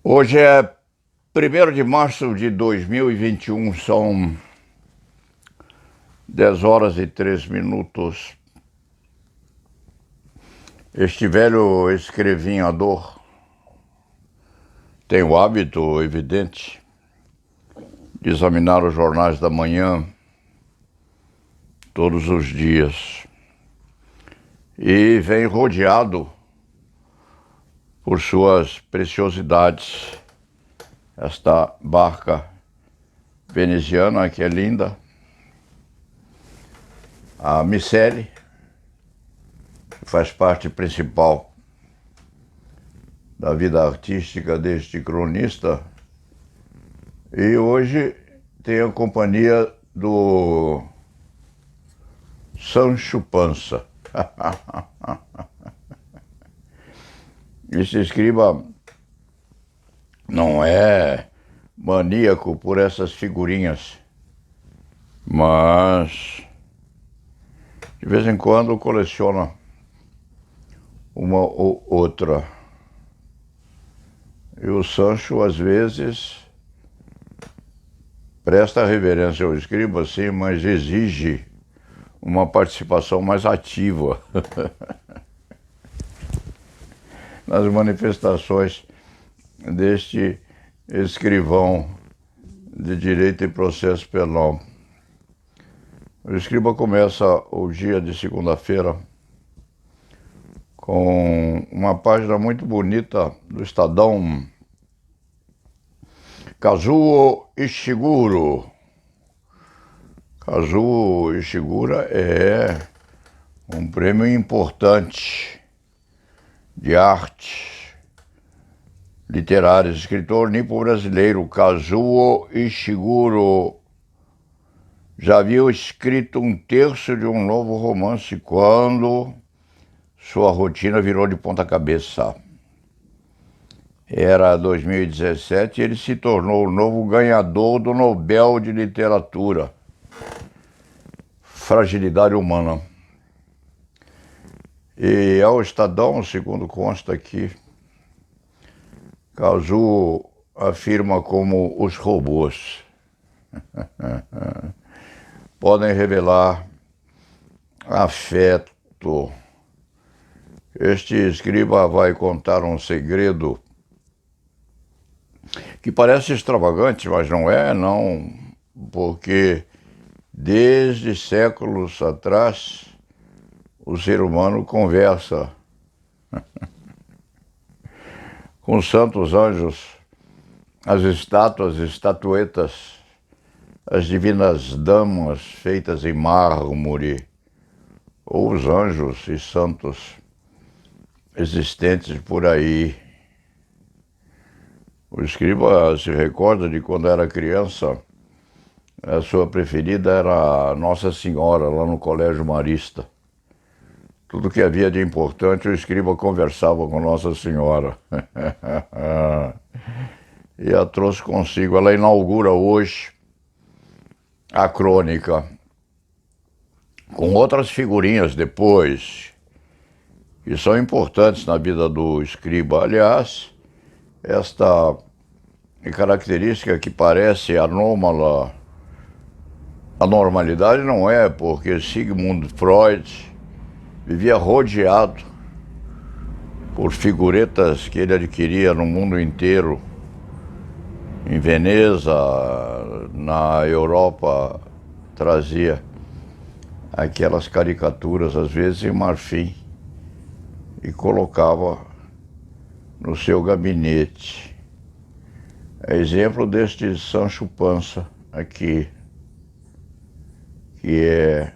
Hoje é 1º de março de 2021, são 10 horas e 3 minutos. Este velho escrevinhador tem o hábito evidente de examinar os jornais da manhã todos os dias e vem rodeado por suas preciosidades. Esta barca veneziana que é linda, a Miceli, que faz parte principal da vida artística deste cronista, e hoje tem a companhia do Sancho Panza. Esse escriba não é maníaco por essas figurinhas, mas de vez em quando coleciona uma ou outra. E o Sancho, às vezes, presta reverência ao escriba, sim, mas exige uma participação mais ativa nas manifestações deste escrivão de direito e processo penal. O escriba começa o dia de segunda-feira com uma página muito bonita do Estadão. Kazuo Ishiguro. Kazuo Ishiguro é um prêmio importante de arte literária, escritor nipo-brasileiro. Kazuo Ishiguro já havia escrito um terço de um novo romance quando sua rotina virou de ponta cabeça. Era 2017 e ele se tornou o novo ganhador do Nobel de Literatura. Fragilidade humana. E ao Estadão, segundo consta aqui, Kazuo afirma como os robôs podem revelar afeto. Este escriba vai contar um segredo que parece extravagante, mas não é, não, porque desde séculos atrás o ser humano conversa com os santos anjos, as estátuas, estatuetas, as divinas damas feitas em mármore, ou os anjos e santos existentes por aí. O escriba se recorda de quando era criança, a sua preferida era Nossa Senhora, lá no Colégio Marista. Tudo que havia de importante, o escriba conversava com Nossa Senhora. E a trouxe consigo. Ela inaugura hoje a crônica, com outras figurinhas depois, que são importantes na vida do escriba. Aliás, esta característica que parece anômala, a normalidade não é, porque Sigmund Freud vivia rodeado por figuretas que ele adquiria no mundo inteiro. Em Veneza, na Europa, trazia aquelas caricaturas, às vezes em marfim, e colocava no seu gabinete. É exemplo deste Sancho Panza aqui, que é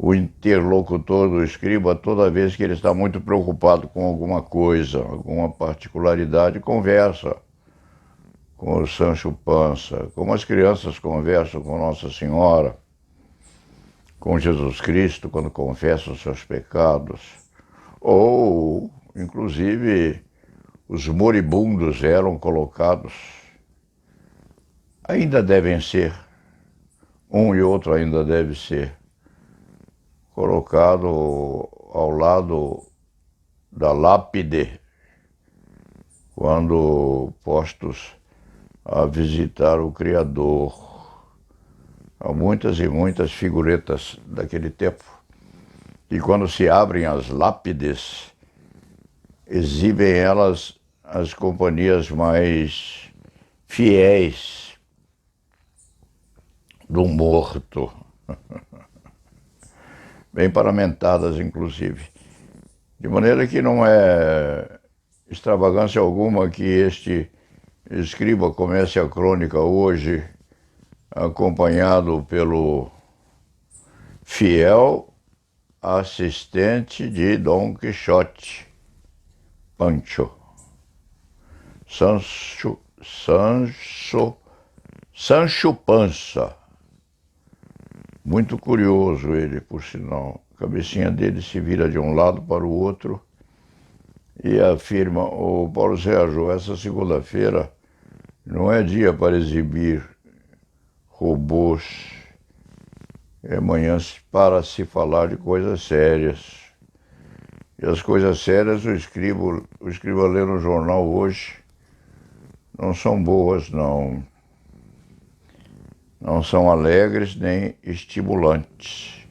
o interlocutor do escriba toda vez que ele está muito preocupado com alguma coisa, alguma particularidade, conversa com o Sancho Panza, como as crianças conversam com Nossa Senhora, com Jesus Cristo quando confessam os seus pecados, ou, inclusive, os moribundos eram colocados, ainda devem ser, um e outro ainda deve ser, colocado ao lado da lápide quando postos a visitar o Criador. Há muitas e muitas figuretas daquele tempo, e quando se abrem as lápides, exibem elas as companhias mais fiéis do morto, bem paramentadas inclusive. De maneira que não é extravagância alguma que este escriba comece a crônica hoje acompanhado pelo fiel assistente de Dom Quixote, Pancho, Sancho Panza. Muito curioso ele, por sinal. A cabecinha dele se vira de um lado para o outro e afirma: "Ô Paulo Sérgio, essa segunda-feira não é dia para exibir robôs, é manhã para se falar de coisas sérias." E as coisas sérias o escriba lê no jornal hoje não são boas, não. Não são alegres nem estimulantes.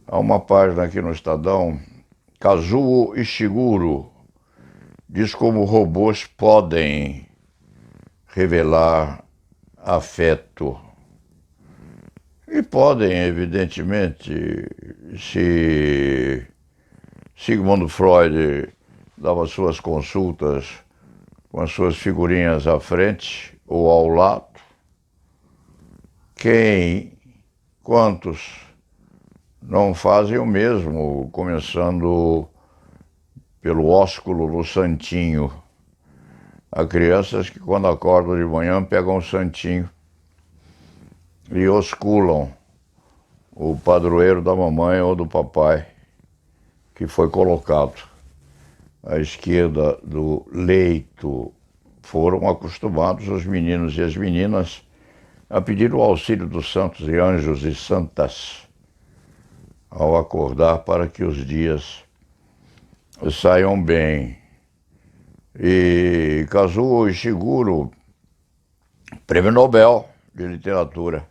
Há uma página aqui no Estadão, Kazuo Ishiguro diz como robôs podem revelar afeto. E podem, evidentemente, se Sigmund Freud dava suas consultas com as suas figurinhas à frente ou ao lado, quantos não fazem o mesmo, começando pelo ósculo do santinho. Há crianças que quando acordam de manhã pegam o santinho e osculam o padroeiro da mamãe ou do papai que foi colocado à esquerda do leito. Foram acostumados os meninos e as meninas a pedir o auxílio dos santos e anjos e santas ao acordar para que os dias saiam bem. E Kazuo Ishiguro, Prêmio Nobel de Literatura,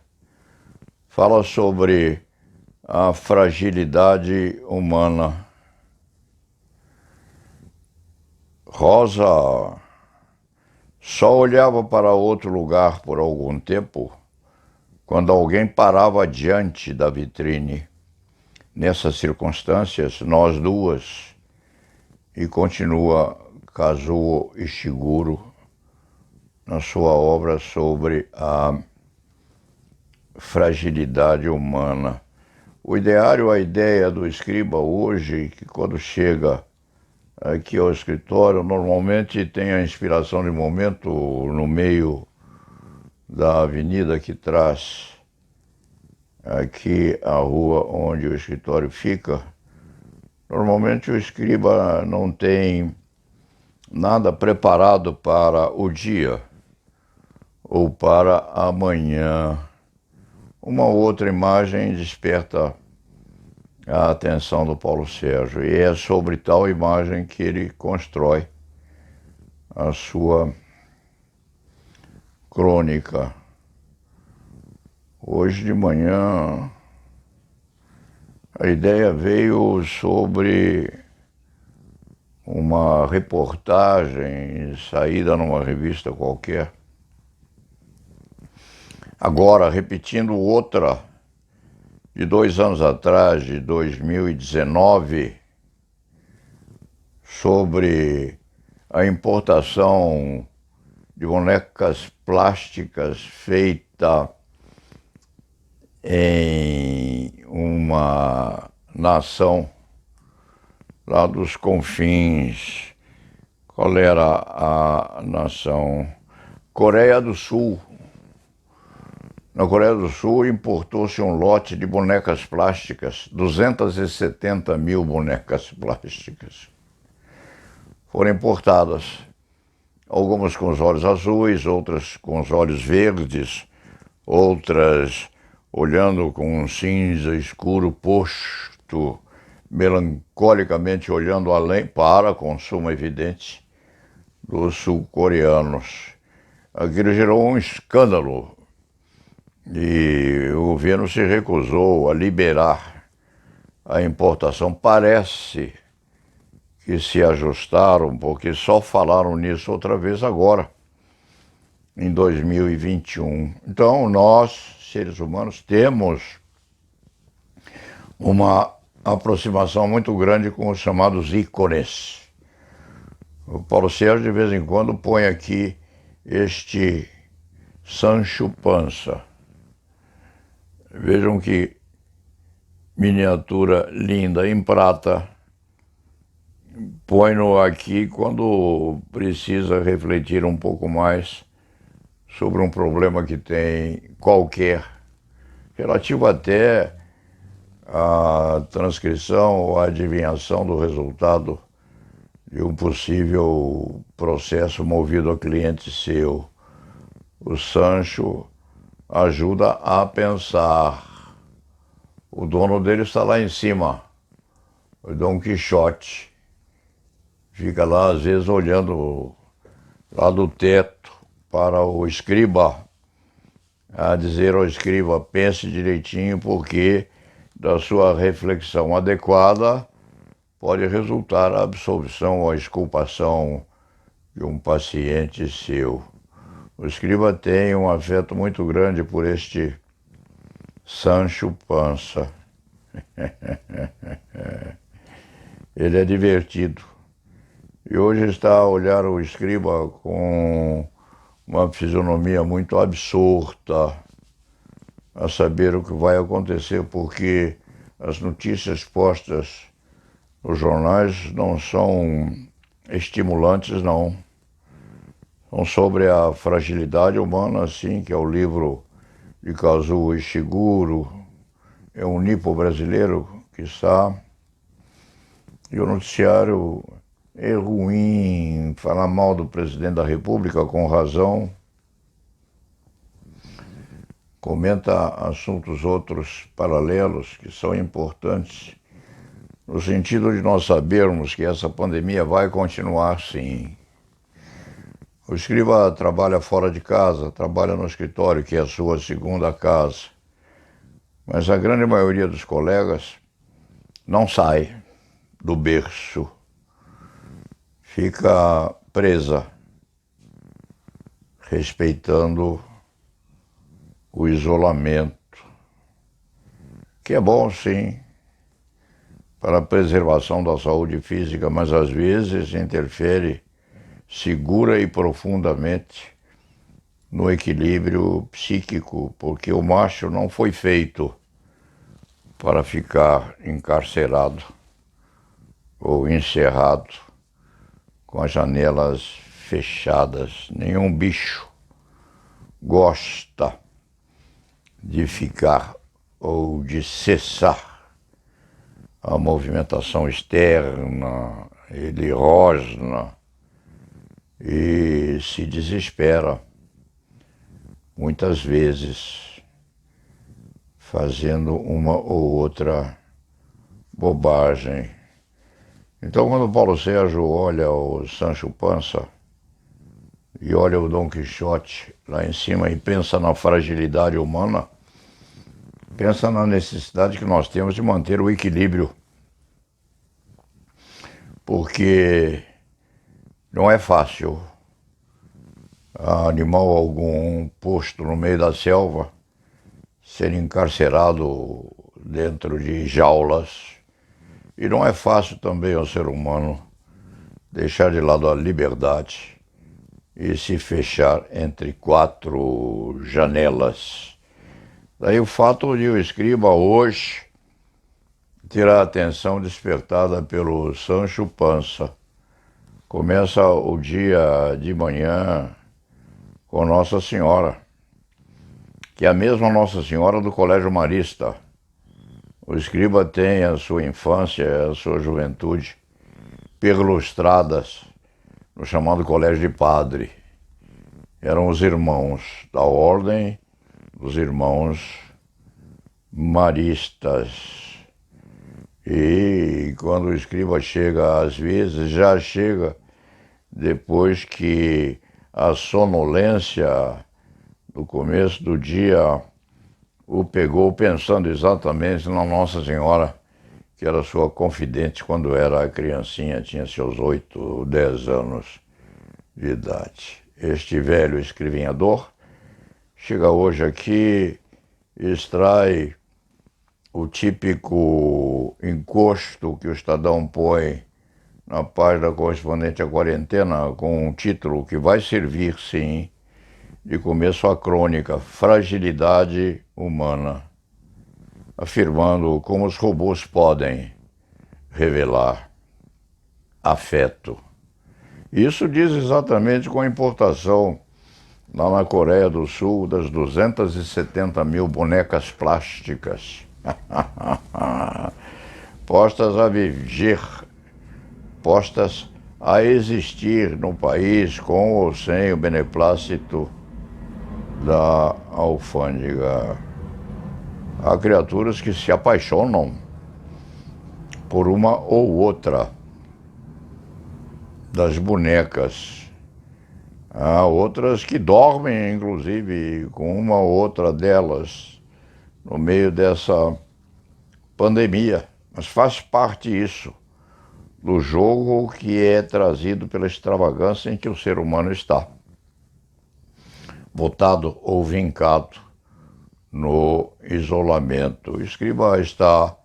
fala sobre a fragilidade humana. Rosa só olhava para outro lugar por algum tempo quando alguém parava diante da vitrine. Nessas circunstâncias, nós duas, e continua Kazuo Ishiguro na sua obra sobre a fragilidade humana. O ideário, a ideia do escriba hoje, que quando chega aqui ao escritório, normalmente tem a inspiração de momento no meio da avenida que traz aqui a rua onde o escritório fica. Normalmente o escriba não tem nada preparado para o dia ou para amanhã. Uma outra imagem desperta a atenção do Paulo Sérgio, e é sobre tal imagem que ele constrói a sua crônica. Hoje de manhã a ideia veio sobre uma reportagem saída numa revista qualquer, agora repetindo outra de 2 anos atrás, de 2019, sobre a importação de bonecas plásticas feita em uma nação lá dos confins. Qual era a nação? Coreia do Sul. Na Coreia do Sul importou-se um lote de bonecas plásticas, 270 mil bonecas plásticas. Foram importadas, algumas com os olhos azuis, outras com os olhos verdes, outras olhando com um cinza escuro posto, melancolicamente olhando além para consumo evidente, dos sul-coreanos. Aquilo gerou um escândalo e o governo se recusou a liberar a importação. Parece que se ajustaram, porque só falaram nisso outra vez agora, em 2021. Então, nós, seres humanos, temos uma aproximação muito grande com os chamados ícones. O Paulo Sérgio, de vez em quando, põe aqui este Sancho Panza. Vejam que miniatura linda em prata. Põe-no aqui quando precisa refletir um pouco mais sobre um problema que tem qualquer, relativo até à transcrição ou à adivinhação do resultado de um possível processo movido a cliente seu. O Sancho ajuda a pensar. O dono dele está lá em cima, o Dom Quixote. Fica lá, às vezes, olhando lá do teto para o escriba, a dizer ao escriba, pense direitinho, porque da sua reflexão adequada pode resultar a absolvição ou a exculpação de um paciente seu. O escriba tem um afeto muito grande por este Sancho Panza. Ele é divertido. E hoje está a olhar o escriba com uma fisionomia muito absorta, a saber o que vai acontecer, porque as notícias postas nos jornais não são estimulantes, não. São sobre a fragilidade humana, sim, que é o livro de Kazuo Ishiguro, é um nipo brasileiro que está. E o noticiário é ruim, fala mal do presidente da República com razão, comenta assuntos outros paralelos que são importantes, no sentido de nós sabermos que essa pandemia vai continuar, sim. O escriba trabalha fora de casa, trabalha no escritório, que é a sua segunda casa. Mas a grande maioria dos colegas não sai do berço, fica presa, respeitando o isolamento, que é bom, sim, para a preservação da saúde física, mas às vezes interfere segura e profundamente no equilíbrio psíquico, porque o macho não foi feito para ficar encarcerado ou encerrado com as janelas fechadas. Nenhum bicho gosta de ficar ou de cessar a movimentação externa, ele rosna e se desespera, muitas vezes fazendo uma ou outra bobagem. Então, quando o Paulo Sérgio olha o Sancho Panza e olha o Dom Quixote lá em cima e pensa na fragilidade humana, pensa na necessidade que nós temos de manter o equilíbrio, porque não é fácil animal algum posto no meio da selva ser encarcerado dentro de jaulas. E não é fácil também ao ser humano deixar de lado a liberdade e se fechar entre quatro janelas. Daí o fato de o escriba hoje ter a atenção despertada pelo Sancho Panza. Começa o dia de manhã com Nossa Senhora, que é a mesma Nossa Senhora do Colégio Marista. O escriba tem a sua infância, a sua juventude perlustradas no chamado Colégio de Padre. Eram os irmãos da Ordem dos Irmãos Maristas. E quando o escriba chega, às vezes, já chega depois que a sonolência do começo do dia o pegou pensando exatamente na Nossa Senhora, que era sua confidente quando era criancinha, tinha seus 8, 10 anos de idade. Este velho escrivinhador chega hoje aqui, extrai o típico encosto que o Estadão põe na página correspondente à quarentena, com um título que vai servir, sim, de começo à crônica, Fragilidade Humana, afirmando como os robôs podem revelar afeto. Isso diz exatamente com a importação lá na Coreia do Sul das 270 mil bonecas plásticas postas a viver, postas a existir no país com ou sem o beneplácito da alfândega. Há criaturas que se apaixonam por uma ou outra das bonecas. Há outras que dormem, inclusive, com uma ou outra delas no meio dessa pandemia. Mas faz parte isso do jogo que é trazido pela extravagância em que o ser humano está, botado ou vincado no isolamento. O escriba está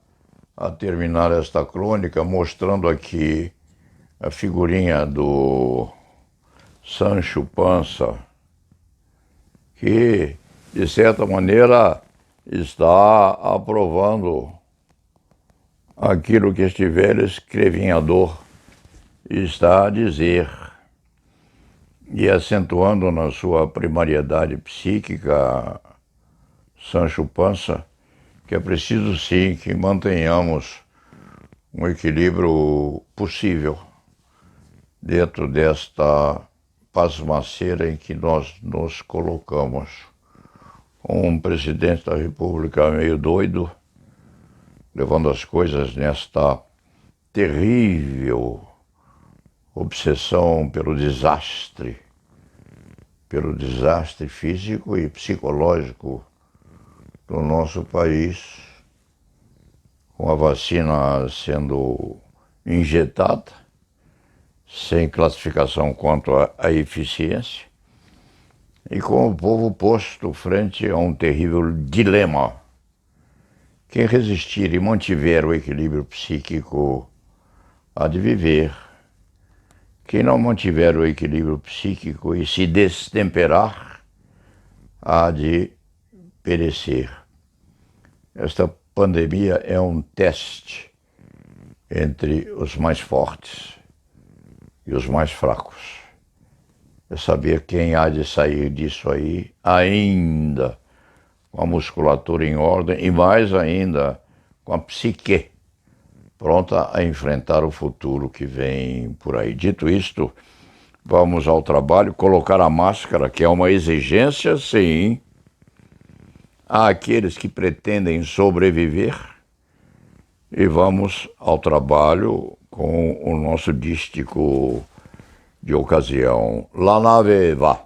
a terminar esta crônica mostrando aqui a figurinha do Sancho Panza, que, de certa maneira, está aprovando aquilo que este velho escrevinhador está a dizer e acentuando na sua primariedade psíquica, Sancho Panza, que é preciso sim que mantenhamos um equilíbrio possível dentro desta pasmaceira em que nós nos colocamos. Um presidente da República meio doido, levando as coisas nesta terrível obsessão pelo desastre físico e psicológico do nosso país, com a vacina sendo injetada, sem classificação quanto à eficiência, e com o povo posto frente a um terrível dilema. Quem resistir e mantiver o equilíbrio psíquico há de viver. Quem não mantiver o equilíbrio psíquico e se destemperar há de perecer. Esta pandemia é um teste entre os mais fortes e os mais fracos. É saber quem há de sair disso aí ainda com a musculatura em ordem e mais ainda com a psique pronta a enfrentar o futuro que vem por aí. Dito isto, vamos ao trabalho, colocar a máscara, que é uma exigência, sim. Há aqueles que pretendem sobreviver e vamos ao trabalho com o nosso dístico de ocasião. La nave va.